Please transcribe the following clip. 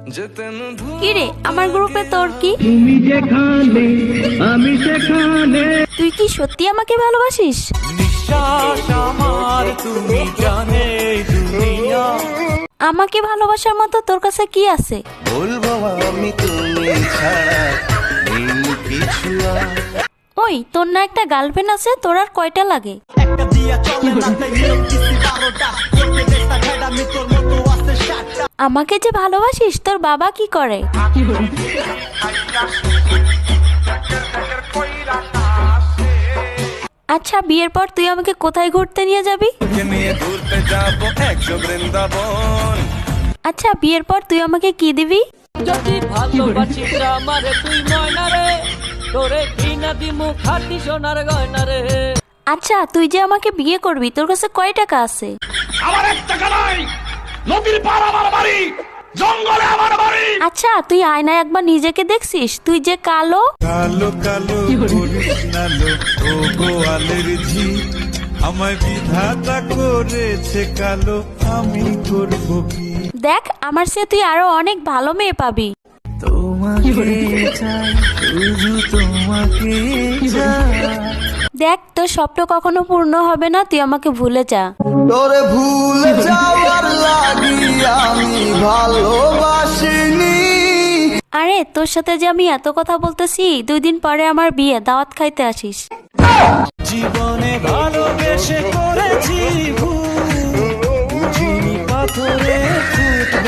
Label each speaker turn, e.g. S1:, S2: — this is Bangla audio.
S1: কি রে, আমার গ্রুপে তোর কি?
S2: তুমি যেখানে আমি সেখানে।
S1: তুই কি সত্যি আমাকে ভালোবাসিস?
S3: নিঃশ্বাস আমার তুমি জানে দুনিয়া।
S1: আমাকে ভালোবাসার মতো তোর কাছে কি আছে?
S3: বলবো আমি তুমি ছাড়া নেই কিছু আর।
S1: ওই, তোর না একটা গার্লফ্রেন্ড আছে? তোর আর কয়টা লাগে?
S3: একটা দিয়া চলে না তাই নিয়োগ দিছি 12টা। করতে চেষ্টা খাইডা আমি তোর মতো আছে 7টা।
S1: আমাকে যে ভালোবাসিস, তোর বাবা কি করে? আচ্ছা, বিয়ের পর তুই আমাকে কোথায় ঘুরতে নিয়ে যাবি?
S3: নিয়ে ঘুরতে যাবো একশো বৃন্দাবন।
S1: আচ্ছা, বিয়ের পর তুই আমাকে কি দিবি?
S4: যদি ভালোবাসিস আমারে তুই ময়না রে, তোরে কিনা দিমু খাটি সোনার গয়না রে।
S1: আচ্ছা, তুই যে আমাকে বিয়ে করবি, তোর কাছে কয় টাকা আছে?
S5: আমার 1 টাকা নাই। নদীর পার আমার বাড়ি, জঙ্গলে আমার বাড়ি।
S1: আচ্ছা, তুই আয়নায় একবার নিজেকে দেখছিস? তুই যে কালো।
S6: কালো কালো করিস নালো ও গোয়ালের ঝি, আমায় বিধাতা করেছে কালো, আমি করব কি?
S1: দেখ, আমার চেয়ে তুই আরো অনেক ভালো মেয়ে পাবি।
S3: তোমাকে চাই, শুধু তোমাকে চাই।
S1: দেখ, তোর স্বপ্ন কখনো পূর্ণ হবে না, তুই আমাকে ভুলে যা।
S3: তোরে ভুলে যাওয়ার লাগি আমি ভালোবাসিনি।
S1: আরে, তোর সাথে যে আমি এত কথা বলতেছি, 2 দিন পরে আমার বিয়ে, দাওয়াত খাইতে আসিস।
S3: জীবনে ভালোবেসে করেছি ভুল, বুঝিনি পাথরে ফুটবে।